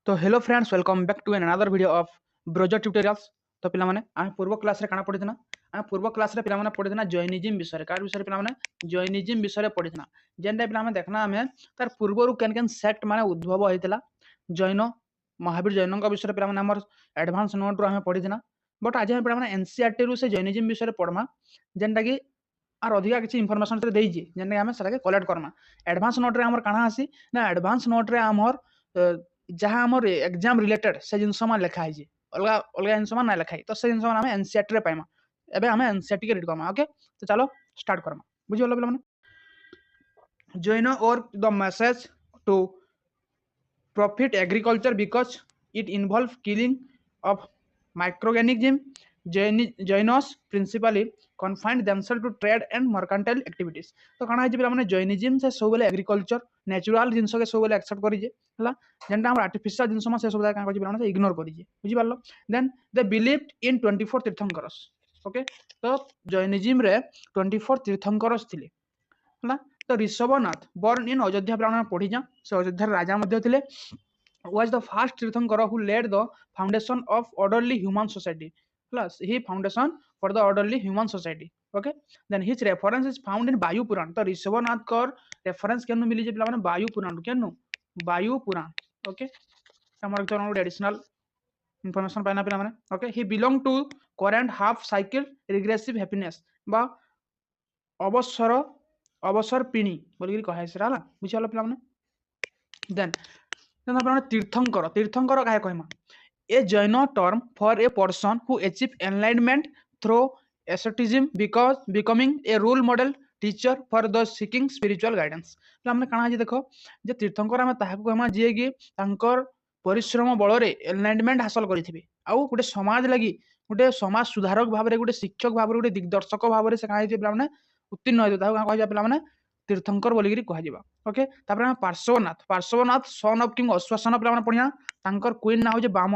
तो hello friends, welcome back to another video of browser tutorials. तो पिला माने आम पूर्व क्लास रे काना पढितना आम पूर्व क्लास रे पिला माने पढितना जैनिज्म विषय कार विषय पिला माने जैनिज्म विषय पढितना जेनटा पिला माने देखना आमे तार पूर्वरु केन केन सेक्ट माने उद्भव होइतला जैन महावीर जैनक विषय पिला माने हमर एडवांस नोट रो आमे पढितना। बट आज हम पिला माने एनसीईआरटी रु से जैनिज्म विषय पढमा जेनटा की आर अधिका किसी इनफॉरमेशन रे देइजे जेनटा आमे सला के कलेक्ट करमा। एडवांस नोट रे हमर काना आसी ना एडवांस नोट रे हमर जहाँ आम एग्जाम रिलेटेड से जिनस लिखा है अलग अलग जिनस ना लिखाई तो से जिनस आम एनसीईआरटी पाइमा एबे आम एनसीईआरटी के रीड करमा। ओके तो चलो स्टार्ट करमा। बुझिगल पे जॉइन और the message to profit agriculture because it involve killing of microorganism Jains principally confined themself to trade and mercantile activities. तो कौन है पे जैनिज्म से सब बेले एग्रीकल्चर नेचुरल जिनस के सब बेले एक्सेप्ट करिजे हला जेनटा हम आर्टिफिशियल जिनस से सब का कहि पे इग्नोर करिजे। बुझि पारलो then they believed in 24 tirthankaras. Okay तो जैनिज्म रे 24 तीर्थंकरस थिले हला। तो ऋषभनाथ बर्न इन अयोध्या ब्राह्मण पढ़ी जा से अयोध्या राजा मध्य थिले was the first Tirthankara who led the foundation of orderly human society. Plus, he foundation for the orderly human society. Okay. Then his reference is found in Vayu Puran. तो ऋषभनाथ का reference केनु मिली जे पिला माने वायु पुराण केनु वायु पुराण। ओके हमर तो additional information पाइना पिला माने। Okay he belong to current half cycle regressive happiness बा अवसर अवसर पिणी बोली कहा है हला। बुझियालो पिला माने। देन तीर्थंकर तीर्थंकर क्या कहमा a Jain term for a person who achieve enlightenment through asceticism because becoming a role model teacher for the seeking spiritual guidance. हमने काना जे देखो जे तीर्थंकर आम ताहाकु कहमा जे कि तांकर परिश्रम बल रे एनलाइटमेंट हासिल करिथिबे आउ गोटे समाज लगी गोटे समाज सुधारक भाव रे गोटे शिक्षक भाव रे गोटे दिग्दर्शक भाव रे से काहे जे पिला माने उत्तीर्ण होइतो ताहाकु का कहजा पिला माने तीर्थंकर बोलिगिरी कहजिबा। ओके तापर हम Parshvanath Parshvanath son of king Ashvasena पिला माने पढिया तांकर क्वीन ना हो जे बाम।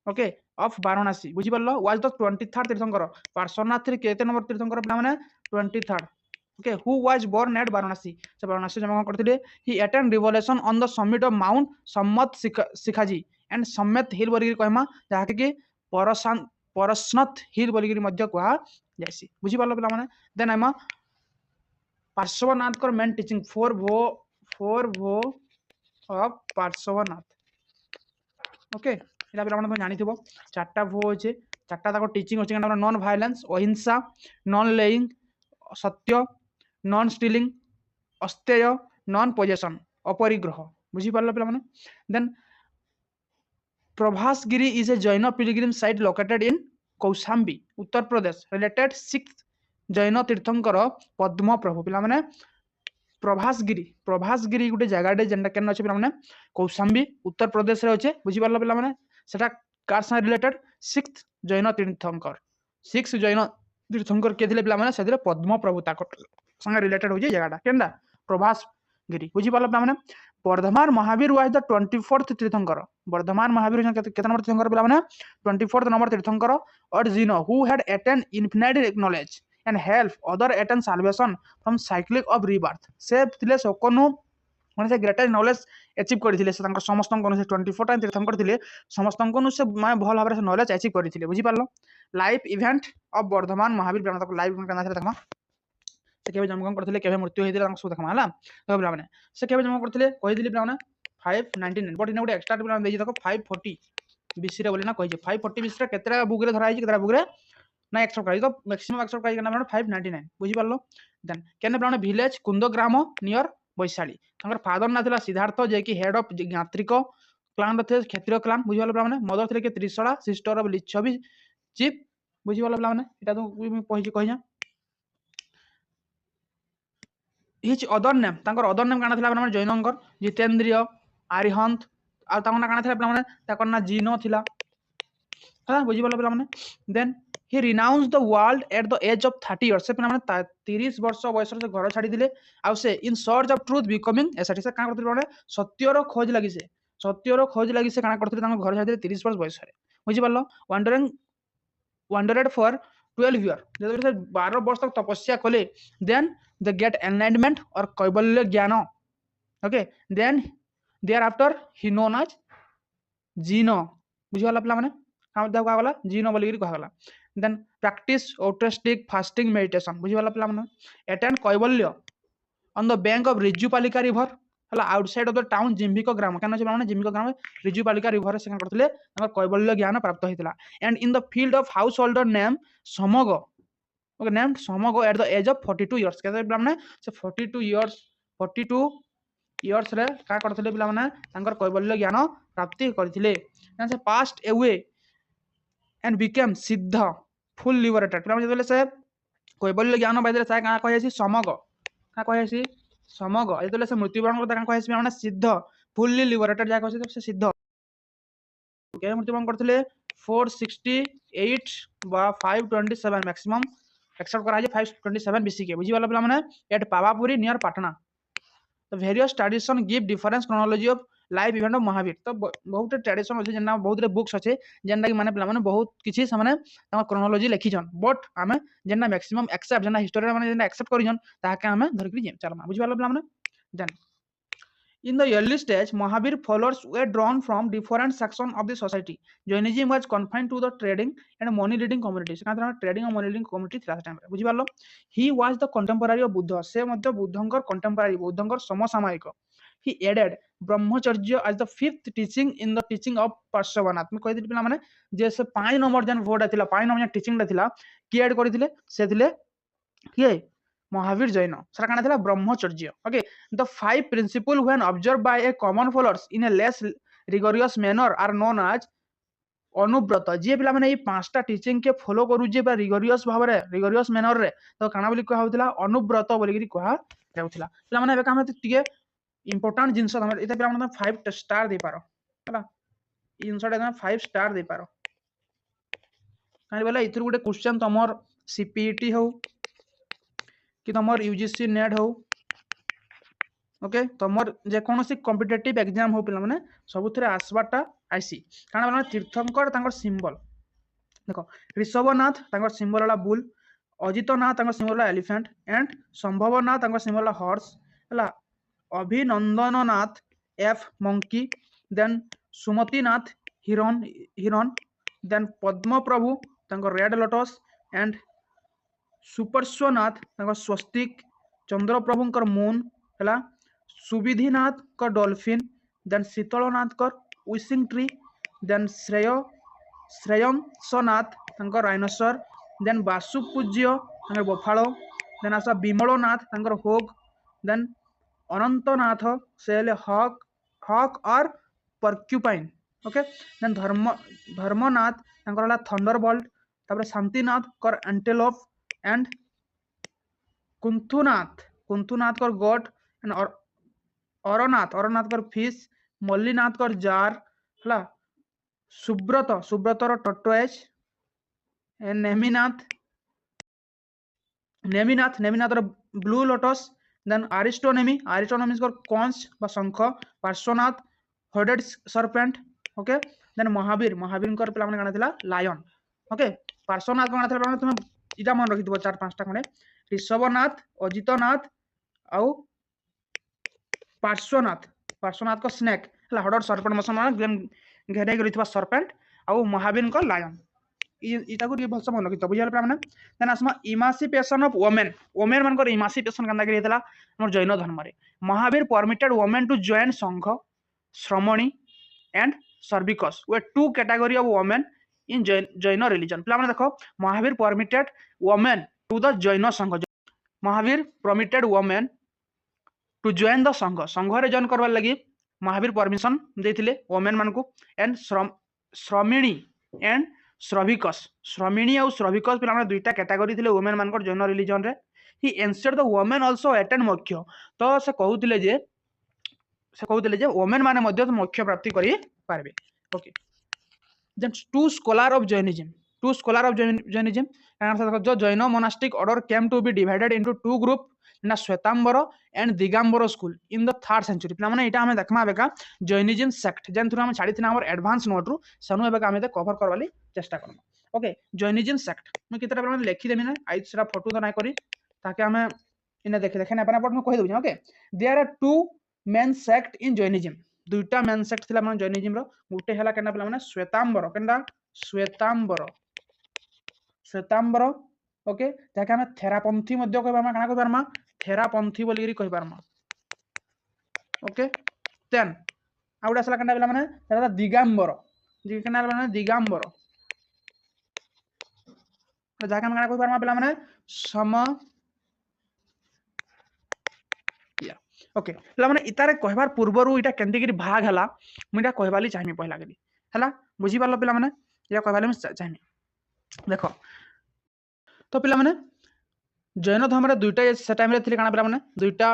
ओके ऑफ वाराणसी बुझी परलो वाज द 23rd तीर्थंकर पार्श्वनाथ रे केते नंबर तीर्थंकर पिला माने 23rd। Okay who was born at Varanasi से वाराणसी जन्म करथिले he attend revolution on the summit of mount Sammed Shikharji and सम्मेत हिल बोलिगिरी कहमा जहा कि परसनाथ हिल बोलिगिरी मध्य कहा जायसी। बुझी परलो पिला माने। देन आमा पार्श्वनाथ मेन टीचिंग फोर भो ऑफ पार्श्वनाथ। ओके इला पे आपण जानि थिबो चारटा भो होचे चारटा ताको टीचिंग होचे कि non violence ahimsa non lying satya non stealing asteya non possession aparigraha. बुझी पारलो पिला माने। Then Prabhasgiri is a Jain pilgrim site located in Kaushambi Uttar Pradesh related 6th Jain tirthankara पद्म प्रभु पिला माने प्रभासगिरी गोटे जगह जेनटा केन अच्छे पे कौशाम्बी उत्तर प्रदेश रे अच्छे। बुझी पारलो पिला माने सेटा कार सा रिलेटेड 6th जैन तीर्थंकर 6 जैन तीर्थंकर के थिले पिला माने सेदिले पद्म प्रभु ताको संगे रिलेटेड हो जे जगहटा केनदा प्रभासगिरी। बुझी पारलो पिला माने। Varthaman Mahavir was the 24th तीर्थंकर वर्धमान महावीर केते नंबर तीर्थंकर पिला माने 24th नंबर तीर्थंकर और जिनो who had attain infinite knowledge and help other attain salvation from cycle of rebirth से थिले सकोनु माने से ग्रेटर नॉलेज अचीव करथिले से तांकर समस्त कोन से 24 टाइम तीर्थंकर थिले समस्त कोन से माने भल भाबरे से नॉलेज अचीव करथिले। बुझी पारलो। Life event of Vardhaman Mahavira ब्रह्म तक लाइफ इवेंट करना देखमा से केबे जन्म करथिले केबे मृत्यु हेदिले तांको सब देखमा हला। तो ब्ला माने से केबे जन्म करथिले कहि दिली ब्ला माने 599 बट इने गुटे एक्स्ट्रा ब्ला देजी देखो 540 बीसी रे बोली ना कहि 540 बीसी रे केतरा बुक रे धरा आइ केतरा बुक रे ना एक्सेप्ट करी तो मैक्सिमम एक्सेप्ट करी करना 599 बुझी पारलो। देन केने प्राण विलेज कुंदग्राम नियर वैशाली तांकर फादर ना थिला सिद्धार्थ जे कि हेड ऑफ ज्ञात्रिक क्लान थे क्षत्रिय क्लान। बुझी पारलो माने मदर थिले के Trishala sister of Lichchhavi chief. बुझी पारलो माने एटा तो पहि कहि जा हिच अदर नेम तांकर अदर नेम काना थिला माने जैनंकर जितेंद्रिय आरिहंत आ तांकर ना काना थिला माने ताकर ना जीनो थिला हां। बुझी पारलो माने। Then he renounced the world at the age of 30 years से पिना माने 30 वर्ष बयस से घर छाडी दिले आ से in search of truth becoming ST से काना करथि माने सत्यरो खोज लागि से काना करथि तांको घर छाडी दिले 30 वर्ष बयस रे। बुझी पारलो। wandered for 12 year जब से 12 वर्ष तक तपस्या कले देन द गेट एनलाइटमेंट और kaivalya jnana. Okay then there after he known as Jina बुझीगला पिला माने काम देह कहा गला जीनो बोली कहा गला देन प्रैक्टिस ओट्रेस्टिक फास्टिंग मेडिटेशन बुझीगला पिला माने attend Kaivalya on the bank of रिजुपालिका river हला आउटसाइड ऑफ द टाउन जिम्बिको ग्राम केन छै माने जिम्बिको ग्राम रिजुपालिका रिवर से करथले हमर कैवल्य ज्ञान प्राप्त होइतला and in the field of householder name समग ओके नेम समग at the age of 42 years केते पिला माने से 42 इयर्स रे का करथले पिला माने तांकर कैवल्य ज्ञान प्राप्ति करथिले से पास्ट अवे एंड बिकेम सिद्ध फुल लिबरेटेड पिला माने से कैवल्य ज्ञान बाइदले से का कहैसी समग का कहैसी समग जेतले से मृत्युवरण करता का कहैसी माने सिद्ध फुल्ली लिबरेटेड जा कहैसी से सिद्ध के मृत्युवरण करथिले 468 बा 527 मैक्सिमम एक्सेप्ट करा जे 527 बीसी के बुझी वाला पिला माने एट पावापुरी नियर पटना तो various tradition give difference chronology of life event of Mahavir तो बहुत ट्रेडिशन अछि जेना बहुत रे बुक्स अछि जेना कि माने पिला माने बहुत किछि से माने तम क्रोनोलॉजी लिखि जन बट हमें जेना मैक्सिमम एक्सेप्ट जेना हिस्टोरी माने जेना एक्सेप्ट करि जन ताके हमें धर के जे चलमा बुझी वाला पिला माने then in the early stage Mahavir followers were drawn from different sections of the society Jainism was confined to the trading and money leading communities का trading and money leading community थिला टाइम रे बुझी पारलो he was the contemporary of Buddha से मध्य बुद्धंकर contemporary बुद्धंकर समसामयिक he added ब्रह्मचर्य as the fifth teaching in the teaching of Parshvanath में कहि पिला माने जे से 5 नंबर जन वर्ड थिला 5 नंबर टीचिंग रे थिला की ऐड करिथिले से थिले किए महावीर जैन सर काना थिला ब्रह्मचर्य okay the 5 principle when observe by a common followers in a less rigorous manner are known as anuvrata जे पिला माने ए पांचटा टीचिंग के फॉलो करू जे बा रिगोरियस भाव रे रिगोरियस मैनर रे तो काना बोली कहा होतिला अनुव्रत बोली कि कहा जाउतिला पिला माने एबे हम टिके इंपोर्टेंट जिंस हम एते पिला माने 5 स्टार दे पारो हला इ जिंसटा एकदम 5 स्टार दे पारो कानी बोला इथुर गुटे क्वेश्चन तमर सीपीटी हो कि तमर यूजीसी नेट हो ओके तमर जे कोनोसी कॉम्पिटिटिव एग्जाम हो पिला माने सबुथरे आसबाटा आईसी काना माने तीर्थंकर तांकर सिंबल देखो ऋषभनाथ तांकर सिंबल वाला बुल अजितनाथ तांकर सिंबल वाला एलिफेंट एंड संभवनाथ तांकर सिंबल वाला हॉर्स हला Abhinandannath F monkey then Sumatinath हिरन देन पद्म प्रभु तांकर रेड लोटस एंड सुपर्श्वनाथ तांकर स्वस्तिक चंद्र प्रभुंकर मून हला सुविधिनाथ का डॉल्फिन देन शीतलनाथ का विशिंग ट्री देन श्रेयंसनाथ तांकर राइनोसर देन वासुपूज्य तांकर बफालो देन आसा विमलनाथ तांकर होग देन अनंतनाथ सेले हॉक और पर्क्यूपाइन ओके देन धर्मनाथ तांकर हला थंडरबोल्ट तापर शांतिनाथ कर एंटेलोप एंड कुंथुनाथ कर गोट एंड अरनाथ कर फिश मल्लीनाथ कर जार हला सुब्रतर tortoise and Neminath blue lotus then Arishtanemi कर कॉन्स बा शंख Parshvanath hooded serpent okay then Mahavira कर पिला माने काना थिला लायन ओके पार्श्वनाथ काना थिला तुम इटा मन रखि दिबो 4-5 टा खने ऋषभनाथ अजितनाथ आउ पार्श्वनाथ को स्नेक हला हडर सर्पेंट मसन घेरे गरितबा सर्पेंट आउ महावीर को लायन इटा को भलसे मन रखि बुझिया पिला माने देन आसमा इमासिपेशन ऑफ वुमेन मन को इमासिपेशन कंदा करि हेतला हमर जैन धर्म रे Mahavira permitted women to join sangha shramani and shravikas वे two category of women in Jain religion पिला माने देखो Mahavira permitted women to the Jain sangha Mahavira permitted women to join the sangha रे जॉइन करबा लागि महावीर परमिशन देथिले वुमेन मान को एंड श्रमिणी एंड श्रमिणी और श्रविकस पिला माने दुईटा कैटेगरी थिले वुमेन मान को जैन रिलीजन रे he answered the women also attend moksha तो से कहउतिले जे वुमेन माने मध्य मोक्ष प्राप्ति करि पारबे okay then two scholar of Jainism जो Jain monastic order came to be divided into two group ना Shvetambara and Digambara school in the 3rd century पिला माने इटा हमें देखमा बेका जैनिज्म सेक्ट जेन थ्रू हम छाड़ी थिना हमर एडवांस नोट रू सनु बेका हमें कवर करवाली चेष्टा करम ओके जैनिज्म सेक्ट मैं कितरा पर लिखि देमी ना आई सेरा फोटो तो नाही करी ताकि हमें इने देखे ना अपन अपन कहि दउ okay there are two main sect in Jainism दुईटा मेन सेक्ट थिला माने जैनिज्म रो गुटे हला केना पिला माने श्वेतांबर केनदा श्वेतांबर श्वेतांबर ओके जाके हम थेरापंथी मध्य कहबा हम काना कहबा थेरापंथी बोली कहि पारमा ओके देन आउडा सला केना पिला माने सेटा दिगंबर जी केना माने दिगंबर तो जाके हम काना कहि पारमा पिला माने सम या ओके पिला माने इतारे कहबार पूर्वरु इटा केंति गिरी भाग हला मुइटा कहबाली चाहमी पहिला गिरी हला बुझी पारलो पिला माने या कहबाली मैं चाहमी देखो तो पिला माने जैन धर्म रे दुईटा से टाइम रे थिले काना पिला माने दुईटा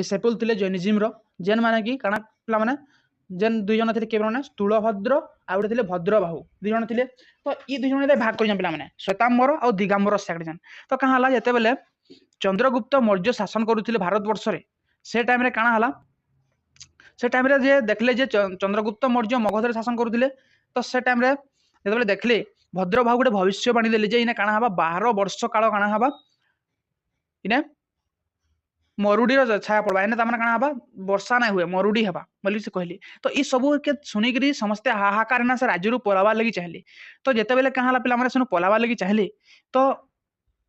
डिसेबल थिले जैनिज्म रो जेन माने कि काना पिला माने जेन दुई जन थिले के माने स्थूलभद्र आ उडे थिले भद्रबाहु दुई जन थिले तो ई दुई जन भाग कर पिला माने श्वेतांबर और दिगंबर सेक्ट जन तो कहा हला जते बेले चंद्रगुप्त मौर्य शासन करुथिले भारत वर्ष रे से टाइम रे काना हला से टाइम रे जे देखले जे चंद्रगुप्त मौर्य मगध रे शासन करुथिले तो से टाइम रे जते बेले देखले भद्रबाहु गोटे भविष्यवाणी देले जे इने काना हबा 12 वर्ष काल काना हबा इने मरुडी रो छाया पड़बा एने तमने काना हबा वर्षा ना हुए मरुडी हबा बोली से कहली तो ई सब के सुनी करी समस्त हाहाकार ना से राज्य रु पलावा लगी चाहली तो जेते बेले कहाला पिला माने सुन पलावा लगी चाहली तो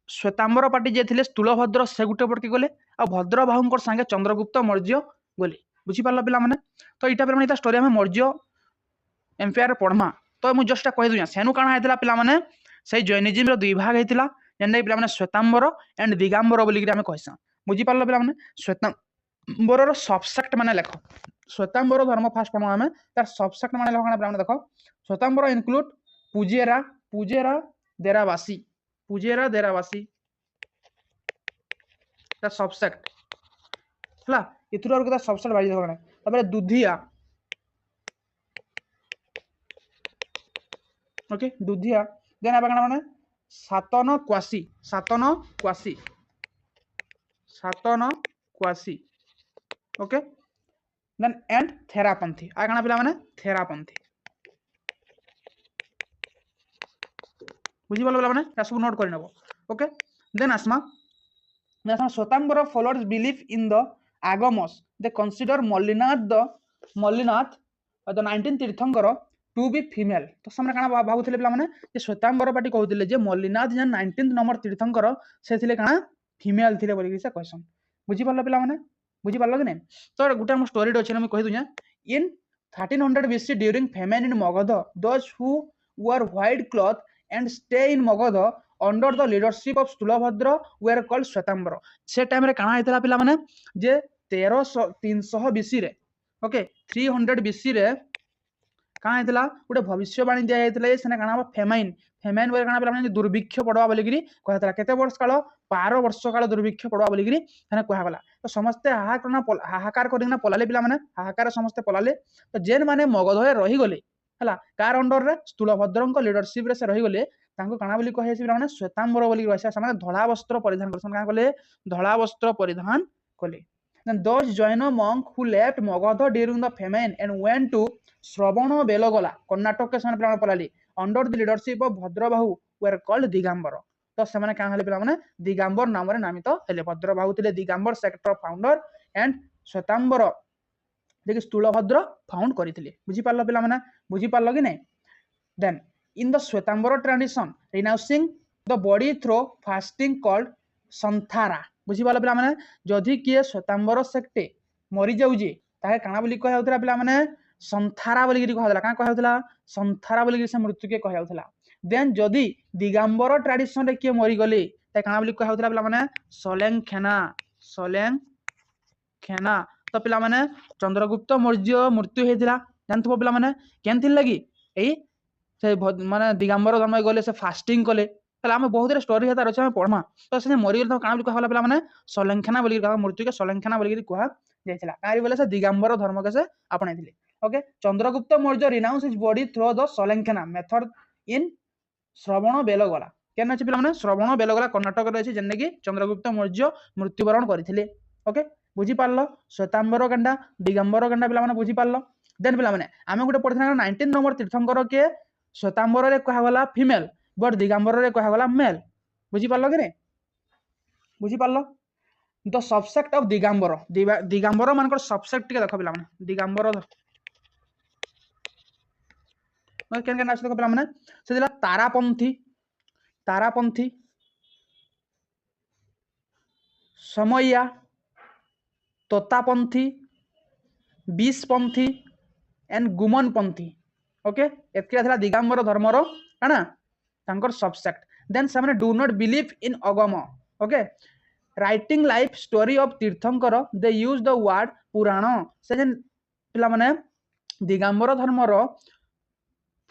श्वेतांबर पार्टी जे थिले स्थूलभद्र से गुटे पटकी गले आ भद्रबाहुंकर संगे चंद्रगुप्त मौर्य गले बुझी पारला पिला माने तो इटा पिला माने इता स्टोरी हम मौर्य एम्पायर पढ़मा तो मु जस्ट कहि दुया सेनु काना हेतिला पिला माने से जैनिज्म रो दुई भाग हेतिला जेने पिला माने श्वेतांबर एंड दिगंबर बोली कि हम कहसा बुझी पारलो पिला माने श्वेतांबर रो सबसेक्ट माने लेखो श्वेतांबर धर्म फास्ट पढ़मा हमें तार सबसेक्ट माने लेखो काना पिला माने देखो श्वेतांबर इंक्लूड पूजेरा पूजेरा देरावासी पूजेरा देरावासी ता सबसेक्ट हला इथुर और कता सबसेक्ट बाजी देखो काना तबरे दुधिया ओके दुधिया देन आबा काना माने सातन क्वासी ओके देन एंड थेरापंथी आ काना पिला माने थेरापंथी बुझी पालो पिला माने सब नोट कर नबो ओके देन आसमा Shvetambara followers believe in the Agamas they consider Mallinath the 19 tirthankara to be female तो सामने काना भाबुथिले पिला माने जे श्वेतांबर पार्टी कहउथिले जे मल्लिनाथ जन 19 नंबर तीर्थंकर से थिले काना फीमेल थिले बोली से कहसन बुझी पालो पिला माने बुझी पालो कि नै तो गुटा हम स्टोरी ड अछि हम कहि दुया in 1300 BC during famine in Magadh those who wear white cloth and stay in Magadh under the leadership of Sthulabhadra were called Shvetambar से टाइम रे काना हेतला पिला माने जे 300 BC रे ओके 300 BC रे काना हेतला गोटे भविष्यवाणी दिया हेतले सेना काना फेमाइन फेमाइन वे काना पिला माने दुर्भिक्ष पड़वा बोली गिरी कहतला केते वर्ष काल 12 वर्ष काल दुर्भिक्ष पड़वा बोली गिरी सेना कहा गला तो समस्त हाहाकार करना पलाले पिला माने हाहाकार समस्त पलाले तो जेन माने मगध रे रही गले हला कार अंडर रे स्थूलभद्रଙ୍କ लीडरशिप रे से रही गले तांको काना बोली कहै छै माने श्वेतांबर बोली कहै छै माने धळा वस्त्र परिधान करसन काना कले धळा वस्त्र परिधान कले then those join a monk who left Magadha during the famine and went to Shravana Belagala Karnataka के समान पिला पलाली under the leadership of Bhadrabahu were called Digambar तो से माने काना हले पिला माने दिगंबर नाम रे नामित हेले भद्रबाहु थिले Digambar sector founder and Shvetambar देखि स्थूलभद्र फाउंड करिथिले बुझी पारलो पिला माने बुझी पारलो कि नै then in the Shwetambar tradition renouncing the body through fasting called संथारा बुझी पालो पिला माने जदि किए श्वेतांबर सेक्टे मरि जाउजी ताहे काना बोली कह होतला पिला माने संथारा बोली कह होतला का कह होतला संथारा बोली से मृत्यु के कह होतला देन जदि दिगंबर ट्रेडिशन रे किए मरि गले ताहे काना बोली कह होतला पिला माने सोलेंग खेना तो पिला माने चंद्रगुप्त मौर्य मृत्यु हेतिला जानथबो पिला माने केन थिन लगी एई से माने दिगंबर धर्म गले से फास्टिंग कले हम बहुत स्टोरी हेतार अच्छे पढ़मा तो से मरी गले काना कहला पिला माने सोलेंखेना बोली मृत्यु के सोलेंखेना बोली कहा जाइछला काई बोले से दिगंबर धर्म के से आपणाइथिले okay Chandragupta Maurya renounce his body through the sallekhana method in Shravanabelagola केन अछि पिला माने श्रवण बेलगला कर्नाटक रे अछि जेने कि चंद्रगुप्त मौर्य मृत्युवरण करथिले ओके बुझी पारलो श्वेतांबर गंडा दिगंबर गंडा पिला माने बुझी पारलो देन पिला माने आमे गुटे पढिथना 19 नंबर तीर्थंकर के श्वेतांबर रे कहा गला फीमेल बट दिगंबर रे कहा गला मेल बुझी पारलो कि नै बुझी पारलो the subsect of Digambara Digambara मानकर सबसेक्ट टिके देख पिला माने दिगंबर केन केन देख पिला माने से दिला तारापंथी समया तोतापंथी बीसपंथी एंड गुमनपंथी ओके एतके थला दिगंबर धर्मर काना तांकर सबसेक्ट देन से माने do not believe in Agam okay writing life story of तीर्थंकर दे यूज द वर्ड पुराण से जेन पिला माने दिगंबर धर्मर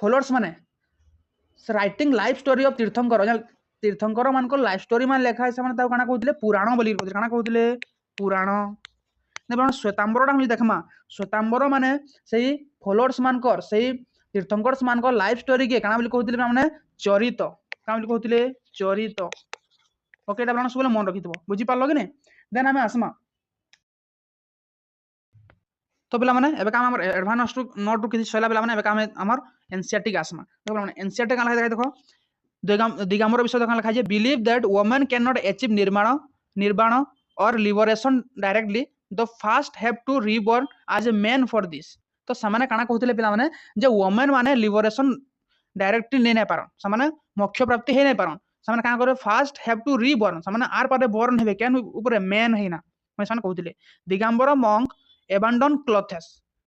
फॉलोअर्स माने राइटिंग लाइफ स्टोरी ऑफ तीर्थंकर मानकर लाइफ स्टोरी मान लेखा से माने काना कहउतले पुराण बोली काना कहउतले पुराण ने श्वेतांबर हम देखमा श्वेतांबर माने सही फॉलोअर्स मानकर सही तीर्थंकर्स मानकर लाइफ स्टोरी के काना बोली कहउतले माने चरित काना बोली कहउतले चरित ओके एटा बाण सब मन रखिथबो बुझी पारलो कि नै देन हमें आसमा तो पिला माने एबे काम हमर एडवांस नोट टू किछि सला पिला माने एबे काम हमर एनसीईआरटी के आसमा तो माने एनसीईआरटी का लिखा देखो दिगंबर विषय देखा लिखा है believe that women cannot achieve nirvana और liberation directly the fast have to reborn as a man for this तो सामाने काना कहउतले पिला माने जे वुमेन माने लिबरेशन डायरेक्टली नै नै पारन सामाने मोक्ष प्राप्ति हे नै पारन सामाने काना करे फास्ट हैव टू रीबॉर्न सामाने आर पारे बॉर्न हेबे कैन ऊपर मैन हेना मैं सामाने कहउतले दिगंबर मंक एबंडन क्लोथेस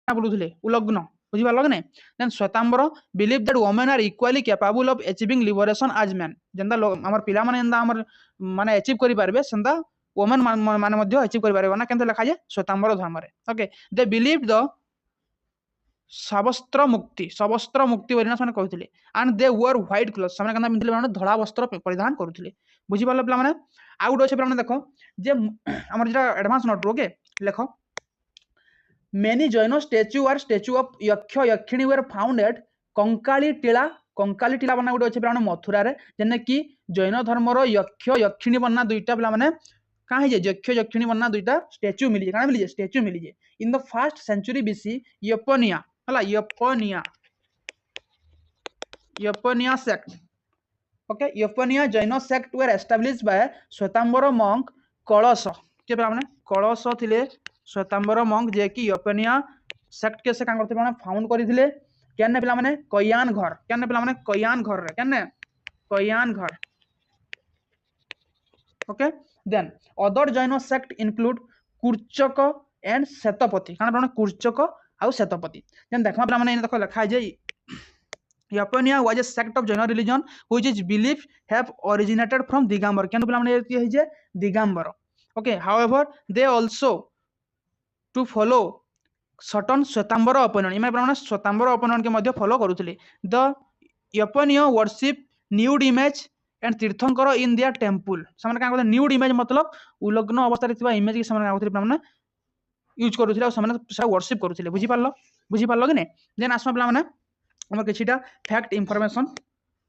बोलुथले उलग्न बुझी पारलो कि नै then Shvetambara believe that women are equally capable of achieving liberation as man जेंदा हमर पिला माने एंदा हमर माने अचीव करि पारबे सेंदा वुमेन माने मध्ये अचीव करि पारबे ना केनते लिखा जे श्वेतांबर धर्म रे okay they believe the savastra mukti बरिना माने कहउथले and they wear white cloth सामने कना पिनथले माने धला वस्त्र परिधान करूथले बुझी पारलो पिला माने आ गुड अछि पिला माने देखो जे हमर जेटा एडवांस नोट ओके लेखो many Jaino statue or statue of यक्ष यक्षिणी were found at कंकाली टीला बना गुटे अछि पिला माने मथुरा रे जेने कि जैन धर्मर यक्ष यक्षिणी बना दुईटा पिला माने काहे जे यक्ष यक्षिणी बना दुईटा स्टैच्यू मिली जे काना मिली जे स्टैच्यू मिली जे in the first century BC Yapaniya हला Yapaniya sect okay Yapaniya Jain sect were established by Shvetambara monk Kalasha के पिला माने कलश थिले श्वेतांबर मंक जे कि यपनिया सेक्ट के से का करते माने फाउंड करिथिले केने पिला माने कयान घर रे केने कयान घर okay then other Jain sect include Kurchak and Setpati काना माने कुर्चक आउ सेतपति देन देखमा पिला माने देखो लिखा जे Yapania was a sect of Jaina religion which is believed have originated from Digambar. Can you say Digambar? Okay. However, they also to follow certain Swetambar opinion. इमे प्रमाण Swetambar opinion के मध्य follow करूथले. The Yapania worship nude image and तीर्थंकर in their temple. सामने का कहते nude image मतलब उलग्न अवस्था रे थिबा इमेज के सामने का कहते प्रमाण यूज करूथले और सामने सा वर्शिप करूथले. बुझी पारलो कि नै देन आसमा पिला माने हमर किछिटा fact information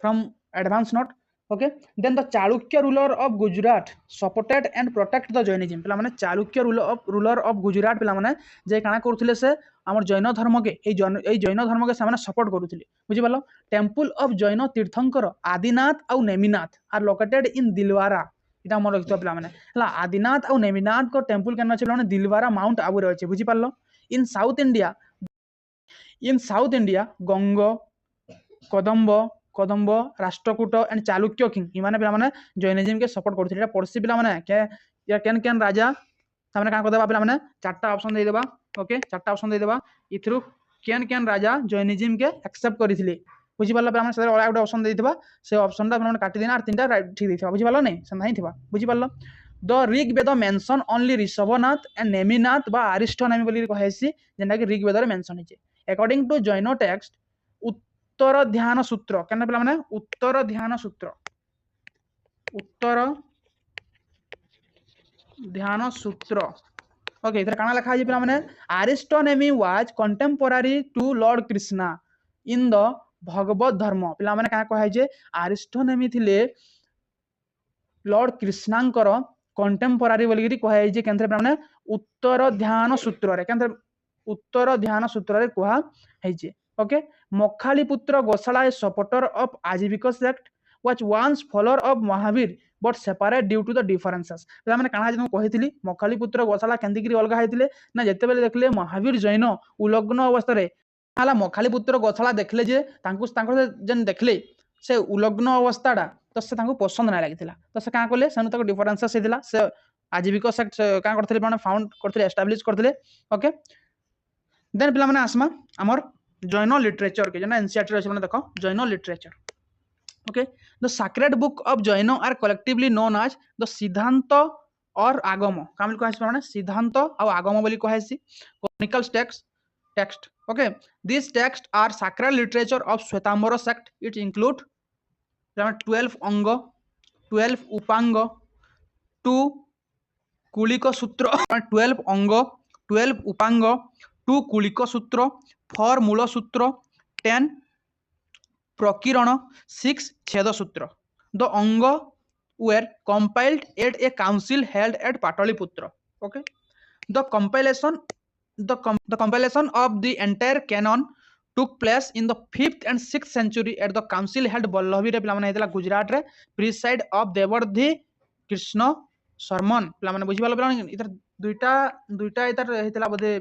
from advance note okay then the Chalukya ruler of Gujarat supported and protect the Jainism पिला माने चालुक्य रूलर ऑफ गुजरात पिला माने जे काना करथले से हमर जैन धर्म के ए जैन धर्म के सामने सपोर्ट करूथले बुझि पालो टेंपल ऑफ जैन तीर्थंकर आदिनाथ और Neminath are located in Dilwara इटा मन रखितो पिला माने हला आदिनाथ और नेमिनाथ को टेंपल केन अछि पिला माने दिलवारा माउंट आबू रे अछि बुझि पालो इन south India Ganga Kadamba Rashtrakuta and Chalukya king इमाने पिला माने जैनिज्म के सपोर्ट करथि एटा पड़सी पिला माने के या केन राजा सामने का देबा पिला माने चारटा ऑप्शन दे देबा ओके चारटा ऑप्शन दे देबा इथरु केन राजा जैनिज्म के एक्सेप्ट करिथिले बुझि पारला पिला माने से ओला गुटे ऑप्शन देथिबा से ऑप्शन ता माने काटि देना और तीनटा राइट ठीक देथिबा बुझि पारला नै से नाही थिबा बुझि पारला the Rigveda mention only Rishabhanath and Neminath बा अरिस्टोनमी बोली कहैसी जेना कि ऋग्वेद रे मेंशन हिचे अकॉर्डिंग टू जैनो टेक्स्ट उत्तर ध्यान सूत्र केना पिला माने उत्तर ध्यान सूत्र ओके इधर काना लिखा है पिला माने Arishtanemi was contemporary to lord Krishna in the Bhagavata Dharma पिला माने का कहै जे अरिस्टोनमी थिले लॉर्ड कृष्णांकर कंटेम्पोरारी बोली कहै जे केनथरे पिला माने उत्तर ध्यान सूत्र रे केनथरे उत्तर ध्यान सूत्र रे कहा है जे okay Makhali Putra Goshala a supporter of Ajivika sect was once follower of Mahavir but separate due to the differences पे मैंने काना जो कही मखालीपुत्र गोशाला केंदिकी अलग होते ना जिते बेले देखले महावीर जैन उलग्न अवस्था है मखालीपुत्र गोशाला देखले जे जेन देखले से उलग्न अवस्थाटा तो से पसंद ना लगी तो से क्या कले से डिफरेंसेस होता से आजीविक सेक्ट क्या करते फाउंड करते एस्टाब्लिश करते ओके देन पे आसमा आमर जैन लिटरेचर के जेना एनसीईआरटी अच्छे देख Jain literature okay the sacred book of Jain are collectively known as the Siddhanta और आगम कामिल कह सिद्धांत और आगम बोली कहेसी chronicle text okay this text are sacred literature of Shvetambara sect it include 12 Anga 12 उपांग 2 कुलिक सूत्र 12 अंग 12 उपांग 2 कुलिक सूत्र 4 मूल सूत्र 10 प्रकीरण 6 छेद सूत्र द अंग were compiled at a council held at Pataliputra. Okay, the compilation of the entire canon took place in the 5th and 6th century at the council held Vallabhi रे पिला माने हेतला गुजरात रे preside of देवर्धि कृष्ण शर्मन पिला माने बुझी पालो पिला इधर दुईटा इधर हेतला बोधे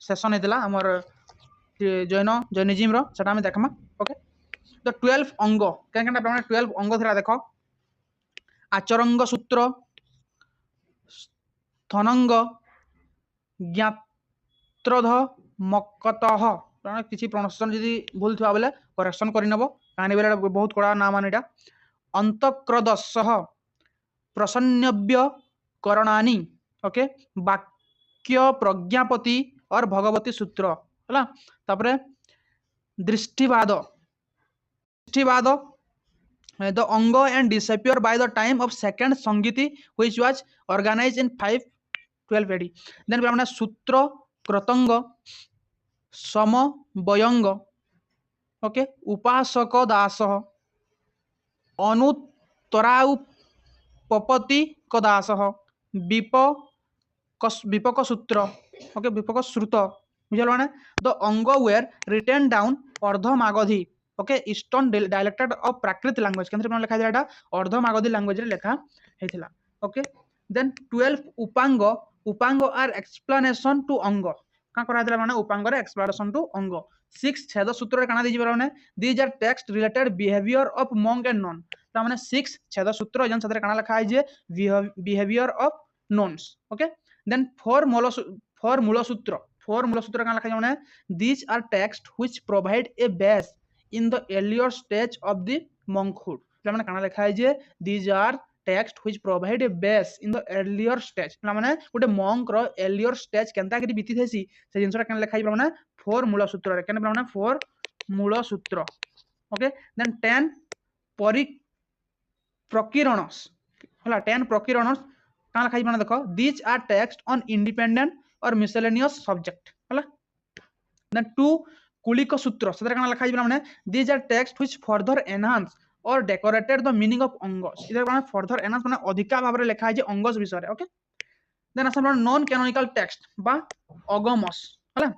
सेशन हेतला हमर जैनिज्म रो सेटा हम देखमा ओके द 12 अंग केनकेना पिला माने 12 अंग थिला देखो आचरंग सूत्र स्थनंग ज्ञात्रध मकतः किसी प्रोनाउंसिएशन जदि भूल थिबा बेले करेक्शन करि नबो कानी बेले बहुत कड़ा नाम आनेटा अंतक्रदस्सह प्रसन्नव्य करणानि ओके वाक्य प्रज्ञापति और भगवती सूत्र हला तापरे दृष्टिवाद the Anga and disappear by the time of second Sangiti which was organized in 512 AD. Then we have Sutra Kratanga Sama Bayanga okay Upasaka Dasah Anutarau Papati Kadasah Vipaka Sutra okay Vipaka Sruta the Anga were written down Ardha Magadhi okay eastern dialect of Prakrit language केंद्र में लिखा जायटा Ardha Magadhi language रे लिखा हेथिला okay then 12 Upanga are explanation to Anga का करा दिला माने उपांग रे एक्सप्लेनेशन टू अंग 6 छेद सूत्र रे काना दिजिबा माने these are text related behaviour of monk and nun ता माने 6 छेद सूत्र जन सदरे काना लिखा है जे behaviour of nuns okay then 4 Mool Sutra काना लिखा माने these are text which provide a base in the earlier stage of the monkhood माने काना लिखा है जे these are text which provide a base in the earlier stage माने गोटे monk रो earlier stage केनता करी बीती थेसी से जिनसरा काना लिखा है माने 4 मूल सूत्र रे केने माने 4 मूल सूत्र ओके देन 10 प्रकीरणस हला 10 प्रकीरणस काना लिखा है माने देखो these are text on independent or miscellaneous subject हला देन 2 कुलिक सूत्र सदर काना लिखा माने these are text which further enhance or decorated the meaning of angos इधर माने further enhance माने अधिका भाव रे लिखा है जे अंगस विषय ओके देन असन नॉन कैनोनिकल टेक्स्ट बा अगमस हला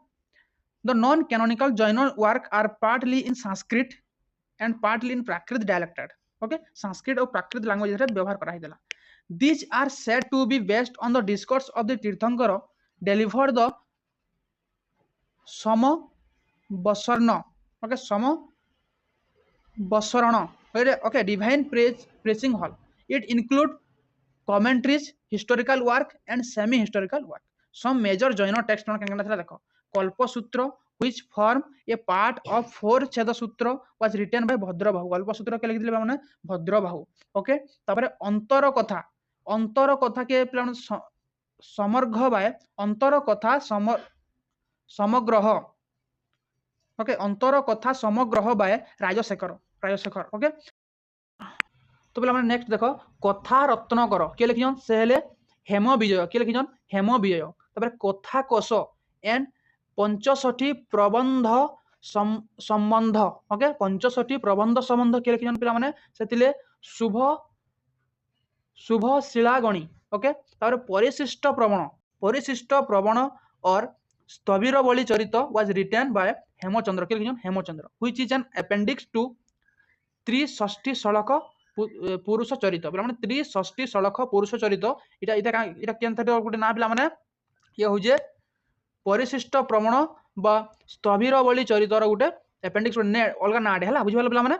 the non canonical Jain work are partly in Sanskrit and partly in Prakrit dialect okay Sanskrit और प्राकृत लैंग्वेज रे व्यवहार करा हिदला these are said to be based on the discourse of the tirthankara delivered the Samavasarana okay Samavasarana okay divine preaching hall it include commentaries historical work and semi historical work some major Jain text केनकेना देखो Kalpasutra which form a part of 4 Chheda Sutra was written by Bhadrabahu Kalpasutra के लिखिले माने Bhadrabahu okay तापर अंतर कथा के समर्घ bye अंतर कथा समग्रह ओके अंतर कथा समग्रह बाय राजशेखर ओके तो पे नेक्स्ट देखो कथा रत्नकर के लिखिजन से हेले हेम विजय के लिखिजन हेम विजय तापर कथा कोश एंड 65 प्रबंध संबंध ओके 65 प्रबंध संबंध के लिखिजन पिला माने सेतिले शुभ शिलागणी ओके तापर परिशिष्ट प्रवण और Sthaviravali Charita was written by Hemachandra के लिखिजन Hemachandra which is an appendix to 360 सड़क पुरुष चरित पे त्रि षष्ठी सड़क पुरुष चरित इटा इटा इटा केन थटे गोटे ना पे ये हूँ परिशिष्ट प्रमाण बा स्थविर बली चरितर गोटे एपेंडिक्स अलग नाटे है बुझे पे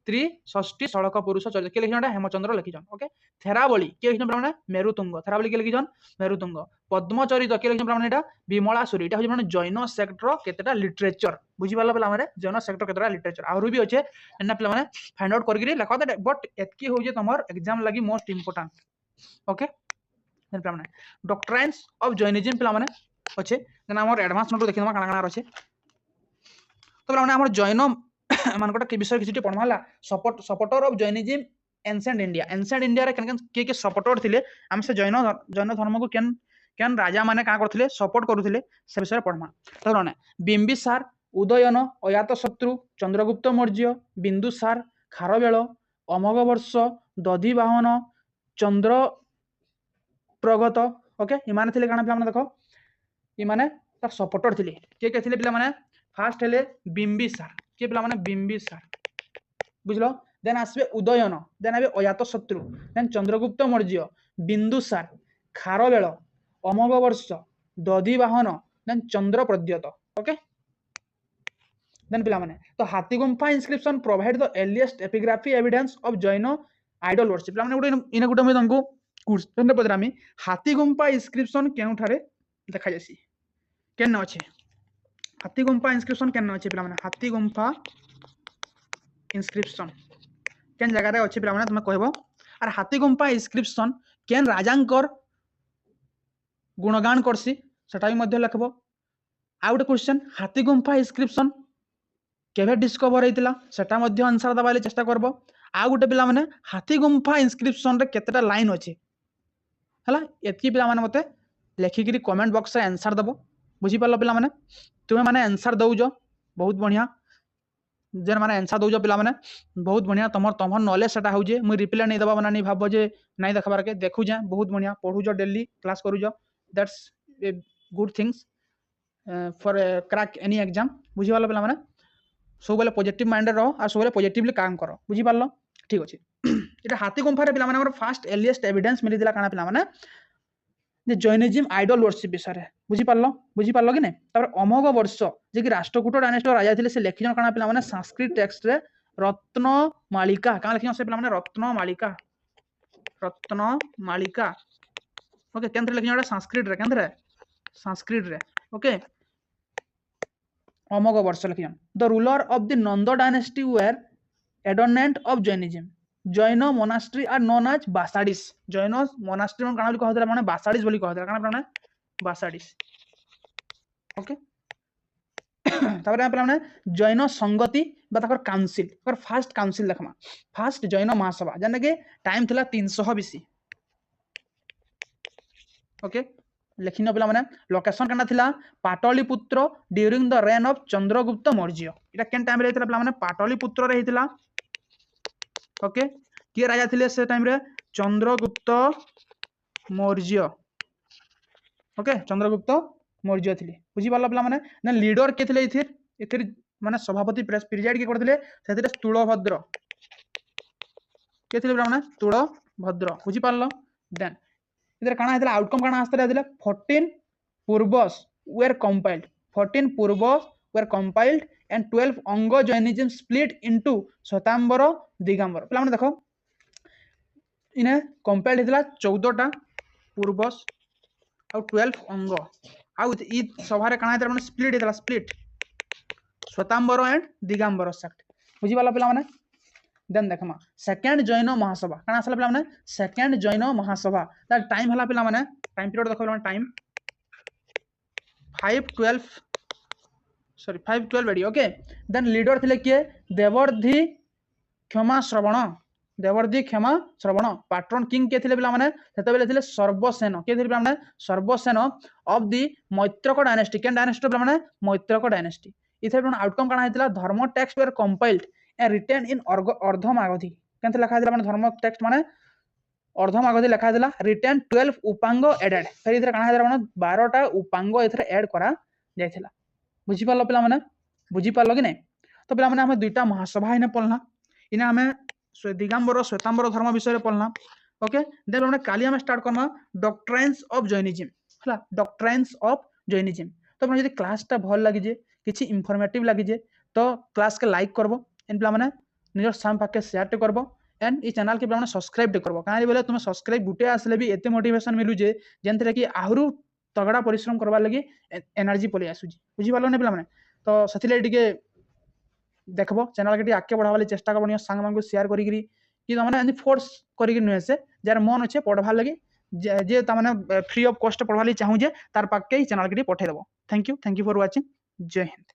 त्रि षष्ठी सड़क पुरुष चरित किए लिखिछन हेमचंद्र लिखिछन ओके थेरावली किए लिखिछन पे मेरुतुंग थेरावली किए लिखिछन मेरुतुंग पद्मचरित किए लिखिछन पे विमलासुरी इटा हूँ जैन सेक्टर केतेटा लिटरेचर बुझी पाला पे जैन सेक्टर केतेटा लिटरेचर आहुरी भी अच्छे एना पे फाइंड आउट करके लिख दे बट एतकी हो तुम एग्जाम लगी most important okay doctrines of Jainism पे अच्छे देन आम एडवांस नोट देखी काଣା काଣା अच्छे तो पे जैन मानकटा विषय किसी पढ़ा supporter of Jainism ancient India किए किए सपोर्टर थे आम से जैन जैन धर्म को केन केन राजा माने क्या करते सपोर्ट करुले से विषय पढ़मा तो बिंबिसार उदयन अजातशत्रु चंद्रगुप्त मौर्य बिंदुसार खारवेल अमोघवर्ष दधिवाहन चंद्र प्रगत ओके इमाने थे काଣା पे देख इमाने तार सपोर्टर थे किए किए थे पे फास्ट हेले बिंबिसार किए पे बिंबिसार बुझल देन आसबे उदयन देन आबे Ajatashatru then Chandragupta Maurya Bindusara Kharavela Amoghavarsha Dadhivahana then Chandra Pradyota okay then पिला माने तो Hathigumpha inscription provide the earliest epigraphy evidence of Jain idol worship पिला माने गोटे इने गोटे मैं तुमको क्वेश्चन पचरामी हाथीगुम्फा इंस्क्रिप्शन केउठारे देखा जासी केन अच्छे हाथीगुम्फा इंस्क्रिप्शन केन अच्छे पिला माने हाथीगुम्फा इंस्क्रिप्शन केन जगह रे अच्छे पिला माने तुम कहबो आर हाथीगुम्फा इंस्क्रिप्शन केन राजांकर गुणगान करसी सेटा भी मध्य लिखबो आ गोटे क्वेश्चन हाथीगुम्फा इंस्क्रिप्शन केबे डिस्कवर होइतिला सेटा मध्य आंसर दबाले चेष्टा करबो आ गोटे पिला माने हाथीगुम्फा इंस्क्रिप्शन रे केतेटा लाइन अच्छे हला एतकी पिला माने मते लेखिकी कमेंट बॉक्स रे आंसर दबो बुझी पारलो पिला माने तुमे माने आंसर दउजो बहुत बढ़िया जेन माने आंसर दउजो पिला माने बहुत बढ़िया तमर नॉलेज सेटा हो जे मुई रिप्लाई नहीं दबा माने नहीं भाबो जे नहीं देखबार के देखु जे बहुत बढ़िया पढु जो डेली क्लास करू जो that's a good things for crack any exam बुझी पारलो पिला माने सब बेले पॉजिटिव माइंड रहो और सब बेले पॉजिटिवली काम करो बुझी पारलो ठीक अछि एटा हाथी गुम्फा रे पिला माने हमर फास्ट अर्लीएस्ट एविडेंस मिली दिला काना पिला माने जे जैनिज्म आइडल वर्शिप विषय बुझी पारलो कि नहीं तापर अमोघ वर्ष जे कि राष्ट्रकूट डायनेस्टी राजा थिले से लिखिजन काना पिला माने संस्कृत टेक्स्ट रे रत्नमालिका का लिखिजन से पिला माने रत्नमालिका ओके केंद्र लिखिजन संस्कृत रे केंद्र संस्कृत रे ओके अमोघ वर्ष लिखिजन the ruler of the Nanda dynasty were adherent of Jainism Jain monastery are known as basadis Jain monastery काना बोली कहतला माने बासाडिस बोली कहतला काना माने बासाडिस ओके तापर यहाँ पे माने जैन संगति बा ताकर काउंसिल ताकर फास्ट काउंसिल देखमा फास्ट जैन महासभा जने के टाइम थिला 300 बीसी ओके लेखिन पिला माने लोकेशन काना थिला Pataliputra during the rain of Chandragupta Maurya इटा केन टाइम रे थिला पिला माने पाटलिपुत्र रे हिथिला ओके किए राजा थिले से टाइम रे चंद्रगुप्त मौर्य ओके चंद्रगुप्त मौर्य थिले बुझी पारला पिला माने ना लीडर के थिले इथिर माने सभापति प्रेसिडेंट के करथिले सेथिरे स्थूलभद्र के थिले पिला माने स्थूलभद्र बुझी पारलो देन इधर काना हेतला आउटकम काना आस्ते हेतला 14 Purvas were compiled 14 Purvas were compiled and 12 Anga Jainism split into Shvetambara Digambara पिला माने देखो इने कंपाइल्ड हेतला 14 टा पूर्वस और 12 अंग आउ ई सभा रे काना हेतला माने स्प्लिट हेतला split Shvetambara and Digambara sect बुझी वाला पिला माने देन देखमा सेकंड जैन महासभा काना असला पिला माने सेकंड जैन महासभा ता टाइम हला पिला माने टाइम पीरियड देखो माने time 512 AD okay then leader थिले के देवर्धि क्षमा श्रवण पैट्रन किंग के थिले पिला माने सेते बेले थिले सर्वसेन के थिले पिला माने Sarvasena of the Maitraka dynasty केन डायनेस्टी पिला माने मैत्रक डायनेस्टी इथे पण आउटकम काना हेतला धर्म text were compiled and written in Ardhamagadhi केनते लिखा हेतला माने धर्म टेक्स्ट माने अर्धमागधी लिखा हेतला रिटेन 12 उपांग एडेड फिर इथे काना हेतला माने 12 टा उपांग इथे ऐड करा जायथिला बुझी पारलो पिला माने बुझी पारलो कि नहीं तो पिला माने हम दुईटा महासभा इने पढ़ला इने हमें दिगंबर श्वेतांबर धर्म विषय पढ़ना। ओके देन हमने काली हम स्टार्ट करना डॉक्ट्राइन्स ऑफ जैनिज्म हला डॉक्ट्राइन्स ऑफ जैनिज्म। तो अपन यदि क्लासटा भल लगी जे किछि इंफॉर्मेटिव लगी जे तो क्लास के लाइक करबो एंड पिला माने निजर साम पाके शेयर टे करबो एंड ई चैनल के पिला माने सब्सक्राइब टे करबो काहे बोले तुम सब्सक्राइब गुटे आसले भी एते मोटिवेशन मिलु जे जेनते कि आहुरु तगड़ा परिश्रम करबा लगी एनर्जी पले आसुजी बुझी पालो ने पिला माने तो सथिले टिके देखबो चैनल के आगे बढ़ावा चेष्टा करबो सांग मांगु शेयर करी कि तमाने एंदी फोर्स करी नुहे से जार मन अच्छे पढ़वा लगी जे तमाने फ्री ऑफ कॉस्ट पढ़वा चाहू जे तार पाके चैनल के पठे देबो। Thank you for watching. जय हिंद।